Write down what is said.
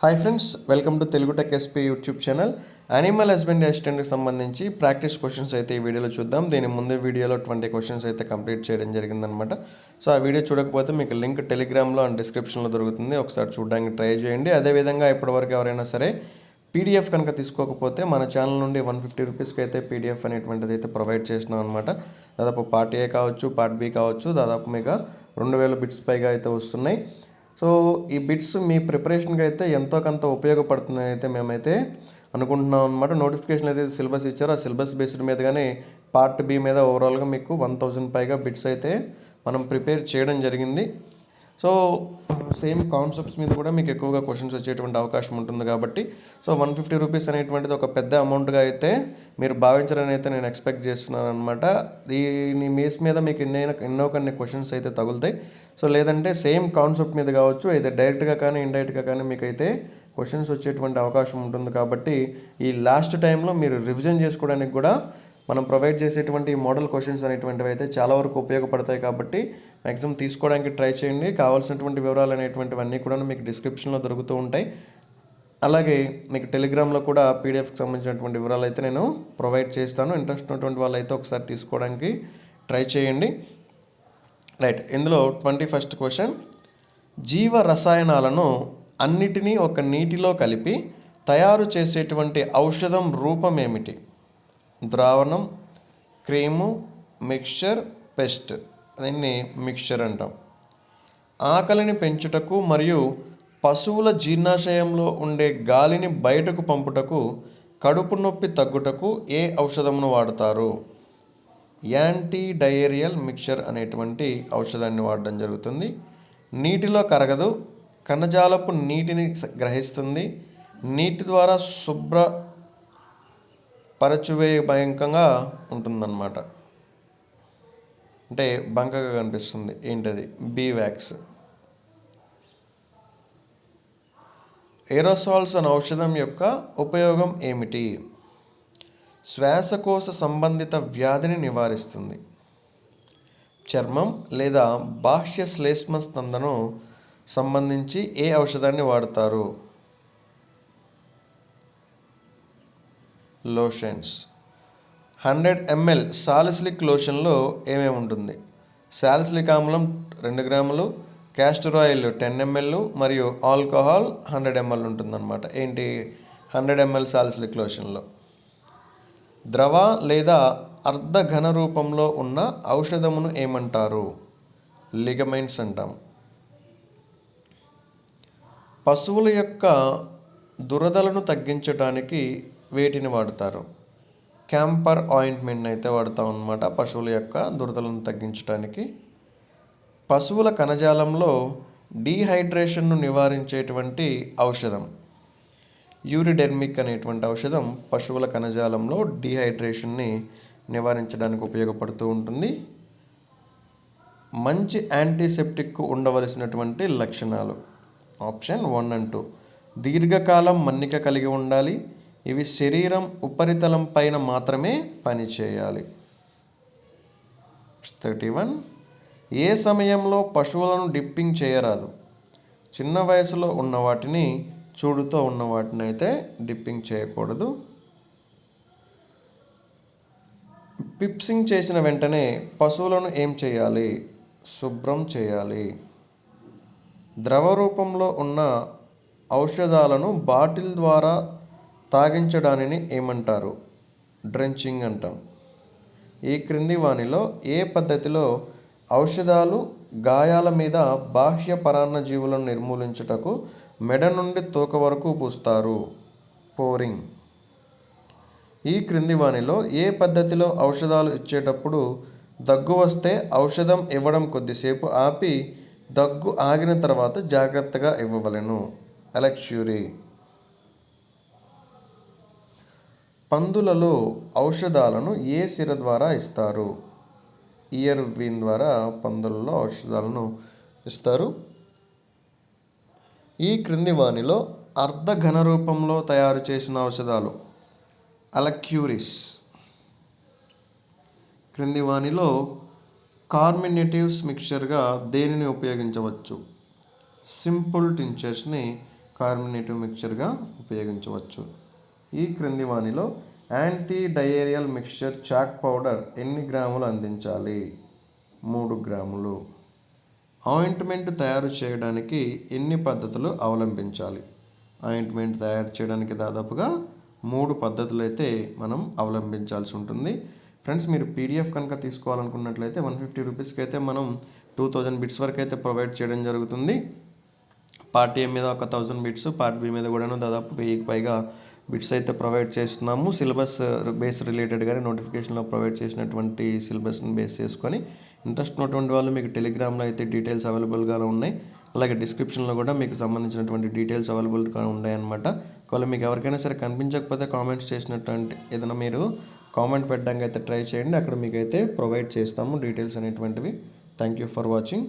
Hi friends, welcome to Telugu tech SP YouTube channel. Animal husbandry అసిస్టెంట్కి సంబంధించి practice questions అయితే ఈ వీడియోలో చూద్దాం. దీని ముందు వీడియోలో 20 క్వశ్చన్స్ అయితే కంప్లీట్ చేయడం జరిగిందనమాట. సో ఆ వీడియో చూడకపోతే మీకు లింక్ టెలిగ్రామ్లో అండ్ డిస్క్రిప్షన్లో దొరుకుతుంది. ఒకసారి చూడడానికి ట్రై చేయండి. అదేవిధంగా ఇప్పటివరకు ఎవరైనా సరే పీడిఎఫ్ కనుక తీసుకోకపోతే మన ఛానల్ నుండి 150 రూపీస్కి అయితే పీడిఎఫ్ అనేటువంటిది అయితే ప్రొవైడ్ చేసినాం అనమాట. దాదాపు పార్ట్ ఏ కావచ్చు, పార్ట్ బి కావచ్చు, దాదాపు మీకు 2000 బిట్స్ పైగా అయితే వస్తున్నాయి. సో ఈ బిట్స్ మీ ప్రిపరేషన్కి అయితే ఎంతో కొంత ఉపయోగపడుతున్నాయి అయితే మేమైతే అనుకుంటున్నాం అనమాట. నోటిఫికేషన్ అయితే సిలబస్ ఇచ్చారో ఆ సిలబస్ బేస్డ్ మీదగానే పార్ట్ బి మీద ఓవరాల్గా మీకు 1000 పైగా బిట్స్ అయితే మనం ప్రిపేర్ చేయడం జరిగింది. సో సేమ్ కాన్సెప్ట్స్ మీద కూడా మీకు ఎక్కువగా క్వశ్చన్స్ వచ్చేటువంటి అవకాశం ఉంటుంది కాబట్టి సో 150 రూపీస్ అనేటువంటిది ఒక పెద్ద అమౌంట్గా అయితే మీరు భావించాలని అయితే నేను ఎక్స్పెక్ట్ చేస్తున్నాను అనమాట. దీని మేస్ మీద మీకు ఎన్నో కొన్ని క్వశ్చన్స్ అయితే తగులుతాయి. సో లేదంటే సేమ్ కాన్సెప్ట్ మీద కావచ్చు, అయితే డైరెక్ట్గా కానీ ఇండైరెక్ట్గా కానీ మీకైతే క్వశ్చన్స్ వచ్చేటువంటి అవకాశం ఉంటుంది. కాబట్టి ఈ లాస్ట్ టైంలో మీరు రివిజన్ చేసుకోవడానికి కూడా మనం ప్రొవైడ్ చేసేటువంటి మోడల్ క్వశ్చన్స్ అనేటువంటివి అయితే చాలా వరకు ఉపయోగపడతాయి. కాబట్టి మ్యాక్సిమం తీసుకోవడానికి ట్రై చేయండి. కావాల్సినటువంటి వివరాలు అనేటువంటివన్నీ కూడా మీకు డిస్క్రిప్షన్లో దొరుకుతూ ఉంటాయి. అలాగే మీకు టెలిగ్రామ్లో కూడా పీడిఎఫ్కి సంబంధించినటువంటి వివరాలు అయితే నేను ప్రొవైడ్ చేస్తాను. ఇంట్రెస్ట్ ఉన్నటువంటి వాళ్ళు అయితే ఒకసారి తీసుకోవడానికి ట్రై చేయండి. రైట్, ఇందులో 21st క్వశ్చన్, జీవ రసాయనాలను అన్నిటినీ ఒక నీటిలో కలిపి తయారు చేసేటువంటి ఔషధం రూపం ఏమిటి? ద్రావణం, క్రీము, మిక్స్చర్, పెస్ట్. దీన్ని మిక్స్చర్ అంటాం. ఆకలిని పెంచుటకు మరియు పశువుల జీర్ణాశయంలో ఉండే గాలిని బయటకు పంపుటకు, కడుపు నొప్పి తగ్గుటకు ఏ ఔషధమును వాడతారు? యాంటీ డయేరియల్ మిక్చర్ అనేటువంటి ఔషధాన్ని వాడడం జరుగుతుంది. నీటిలో కరగదు, కణజాలపు నీటిని గ్రహిస్తుంది, నీటి ద్వారా శుభ్ర భయంకరంగా ఉంటుందన్నమాట. అంటే బంకగా కనిపిస్తుంది. ఏంటది? బీవాక్స్. ఏరోసాల్స్ అనే ఔషధం యొక్క ఉపయోగం ఏమిటి? శ్వాసకోశ సంబంధిత వ్యాధిని నివారిస్తుంది. చర్మం లేదా బాహ్య శ్లేష్మ స్తందను సంబంధించి ఏ ఔషధాన్ని వాడతారు? లోషన్స్. 100 ml సాలిసిలిక్ లోషన్లో ఏమేమి ఉంటుంది? సాలిసిలిక్ ఆమ్లం 2 గ్రాములు, క్యాస్టర్ ఆయిల్ 10 ml మరియు ఆల్కహాల్ 100 ml ఉంటుందన్నమాట. ఏంటి 100 ml సాలిసిలిక్ లోషన్లో? ద్రవ లేదా అర్ధ ఘన రూపంలో ఉన్న ఔషధమును ఏమంటారు? లిగమైన్స్ అంటాం. పశువుల యొక్క దురదలను తగ్గించడానికి వేటిని వాడతారు? క్యాంపర్ ఆయింట్మెంట్ అయితే వాడతాం అన్నమాట. పశువుల యొక్క దురదలను తగ్గించడానికి. పశువుల కణజాలంలో డీహైడ్రేషన్ను నివారించేటువంటి ఔషధం యూరిడెర్మిక్ అనేటువంటి ఔషధం పశువుల కణజాలంలో డీహైడ్రేషన్ని నివారించడానికి ఉపయోగపడుతూ ఉంటుంది. మంచి యాంటీసెప్టిక్ ఉండవలసినటువంటి లక్షణాలు ఆప్షన్ 1 and 2. దీర్ఘకాలం మన్నిక కలిగి ఉండాలి. ఇవి శరీరం ఉపరితలం పైన మాత్రమే పనిచేయాలి. 31. ఏ సమయంలో పశువులను డిప్పింగ్ చేయరాదు? చిన్న వయసులో ఉన్న వాటిని, చూడుతో ఉన్న వాటిని అయితే డిప్పింగ్ చేయకూడదు. పిప్సింగ్ చేసిన వెంటనే పశువులను ఏం చేయాలి? శుభ్రం చేయాలి. ద్రవ రూపంలో ఉన్న ఔషధాలను బాటిల్ ద్వారా తాగించడాన్ని ఏమంటారు? డ్రెంచింగ్ అంటాం. ఈ క్రింది వానిలో ఏ పద్ధతిలో ఔషధాలు గాయాల మీద బాహ్య పరాన్నజీవులను నిర్మూలించుటకు మెడ నుండి తోక వరకు పూస్తారు? పోరింగ్. ఈ క్రింది వానిలో ఏ పద్ధతిలో ఔషధాలు ఇచ్చేటప్పుడు దగ్గు వస్తే ఔషధం ఇవ్వడం కొద్దిసేపు ఆపి దగ్గు ఆగిన తర్వాత జాగ్రత్తగా ఇవ్వవలెను? ఎలక్ష్యూరీ. పందులలో ఔషధాలను ఏ సిర ద్వారా ఇస్తారు? ఇయర్ వీన్ ద్వారా పందులలో ఔషధాలను ఇస్తారు. ఈ క్రింది వానిలో అర్ధ ఘన రూపంలో తయారు చేసిన ఔషధాలు అలక్యూరిస్. క్రింది వానిలో కార్మినేటివ్స్ మిక్చర్గా దేనిని ఉపయోగించవచ్చు? సింపుల్ టించర్స్ని కార్బోనేటివ్ మిక్చర్గా ఉపయోగించవచ్చు. ఈ క్రింది వానిలో anti diarrhoeal mixture chalk powder ఎన్ని గ్రాములు అందించాలి? 3 గ్రాములు. ఆయింట్మెంట్ తయారు చేయడానికి ఎన్ని పద్ధతులు అవలంబించాలి? ఆయింట్మెంట్ తయారు చేయడానికి దాదాపుగా 3 పద్ధతులు అయితే మనం అవలంబించాల్సి ఉంటుంది. ఫ్రెండ్స్, మీరు పీడిఎఫ్ కనుక తీసుకోవాలనుకున్నట్లయితే 150 రూపీస్కి అయితే మనం 2000 బిట్స్ వరకు అయితే ప్రొవైడ్ చేయడం జరుగుతుంది. పార్ట్ ఏ మీద ఒక 1000 బిట్స్, పార్ట్ బి మీద కూడాను దాదాపు 1000కి పైగా బిట్స్ అయితే ప్రొవైడ్ చేస్తున్నాము. సిలబస్ బేస్ రిలేటెడ్గానే నోటిఫికేషన్లో ప్రొవైడ్ చేసినటువంటి సిలబస్ని బేస్ చేసుకొని ఇంట్రెస్ట్ ఉన్నటువంటి వాళ్ళు మీకు టెలిగ్రామ్లో అయితే డీటెయిల్స్ అవైలబుల్గా ఉన్నాయి. అలాగే డిస్క్రిప్షన్లో కూడా మీకు సంబంధించినటువంటి డీటెయిల్స్ అవైలబుల్గా ఉన్నాయన్నమాట. ఒకవేళ మీకు ఎవరికైనా సరే కనిపించకపోతే కామెంట్స్ చేసినటువంటి ఏదైనా మీరు కామెంట్ పెట్టడానికి అయితే ట్రై చేయండి. అక్కడ మీకు అయితే ప్రొవైడ్ చేస్తాము డీటెయిల్స్ అనేటువంటివి. Thank you for watching.